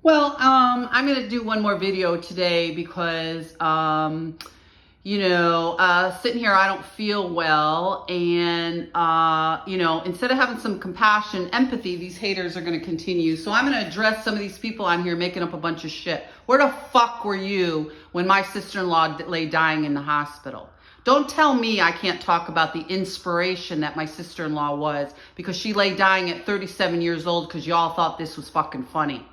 Well, I'm going to do one more video today because, sitting here, I don't feel well. And, instead of having some compassion, empathy, these haters are going to continue. So I'm going to address some of these people on here making up a bunch of shit. Where the fuck were you when my sister-in-law lay dying in the hospital? Don't tell me I can't talk about the inspiration that my sister-in-law was because she lay dying at 37 years old because y'all thought this was fucking funny.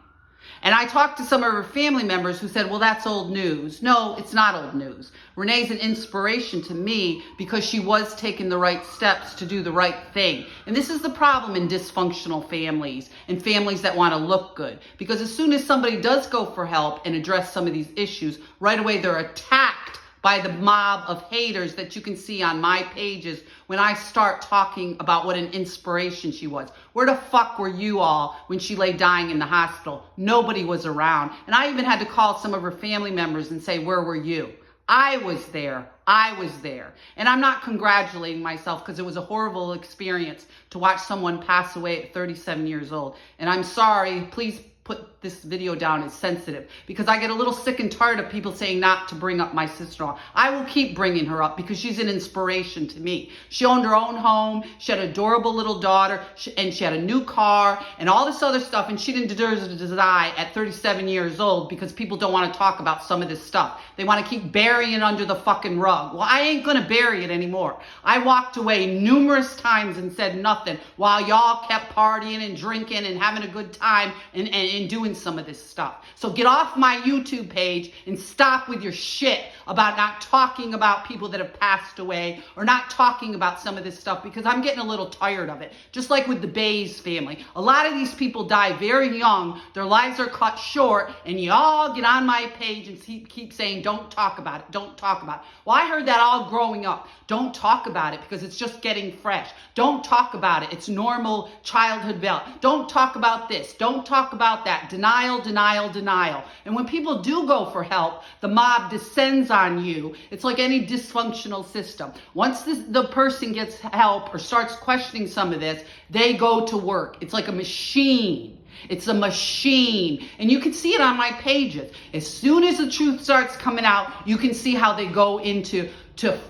And I talked to some of her family members who said, well, that's old news. No, it's not old news. Renee's an inspiration to me because she was taking the right steps to do the right thing. And this is the problem in dysfunctional families and families that want to look good. Because as soon as somebody does go for help and address some of these issues, right away they're attacked by the mob of haters that you can see on my pages when I start talking about what an inspiration she was. Where the fuck were you all when she lay dying in the hospital? Nobody was around. And I even had to call some of her family members and say, where were you? I was there. I was there. And I'm not congratulating myself because it was a horrible experience to watch someone pass away at 37 years old. And I'm sorry, please put this video down as sensitive because I get a little sick and tired of people saying not to bring up my sister-in-law. I will keep bringing her up because she's an inspiration to me. She owned her own home. She had an adorable little daughter and she had a new car and all this other stuff. And she didn't deserve to die at 37 years old because people don't want to talk about some of this stuff. They want to keep burying it under the fucking rug. Well, I ain't going to bury it anymore. I walked away numerous times and said nothing while y'all kept partying and drinking and having a good time and doing some of this stuff. So get off my YouTube page and stop with your shit about not talking about people that have passed away or not talking about some of this stuff because I'm getting a little tired of it. Just like with the Bays family. A lot of these people die very young. Their lives are cut short and y'all get on my page and keep saying, don't talk about it. Don't talk about it. Well, I heard that all growing up. Don't talk about it because it's just getting fresh. Don't talk about it. It's normal childhood development. Don't talk about this. Don't talk about that. Denial, denial, denial. And when people do go for help, the mob descends on you. It's like any dysfunctional system. Once the person gets help or starts questioning some of this, they go to work. It's like a machine. It's a machine. And you can see it on my pages. As soon as the truth starts coming out, you can see how they go into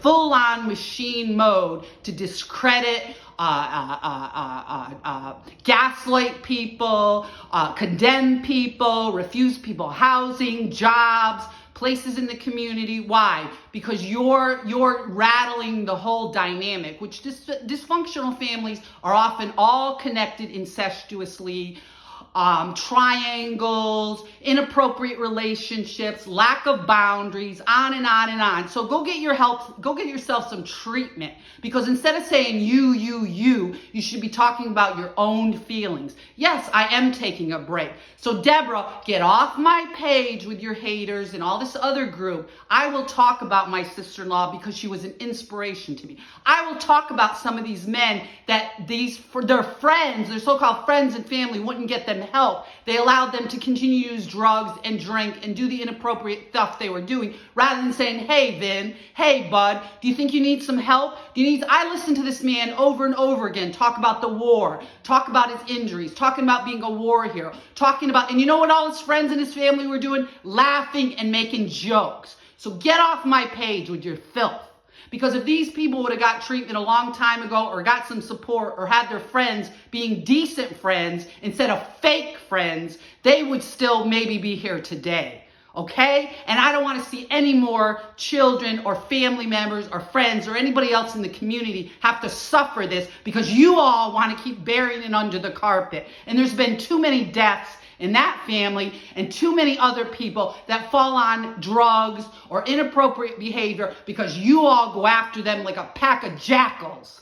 full-on machine mode to discredit, gaslight people, condemn people, refuse people housing, jobs, places in the community. Why? Because you're rattling the whole dynamic, which dysfunctional families are often all connected incestuously. Triangles, inappropriate relationships, lack of boundaries, on and on and on. So go get your help, go get yourself some treatment because instead of saying you should be talking about your own feelings. Yes, I am taking a break. So Deborah, get off my page with your haters and all this other group. I will talk about my sister-in-law because she was an inspiration to me. I will talk about some of these men that their friends, their so-called friends and family wouldn't get them help. They allowed them to continue to use drugs and drink and do the inappropriate stuff they were doing rather than saying, hey, Vin, hey, bud, do you think you need some help? I listened to this man over and over again talk about the war, talk about his injuries, talking about being a war hero, and you know what all his friends and his family were doing? Laughing and making jokes. So get off my page with your filth. Because if these people would have got treatment a long time ago or got some support or had their friends being decent friends instead of fake friends, they would still maybe be here today. Okay? And I don't want to see any more children or family members or friends or anybody else in the community have to suffer this because you all want to keep burying it under the carpet. And there's been too many deaths in that family and too many other people that fall on drugs or inappropriate behavior because you all go after them like a pack of jackals.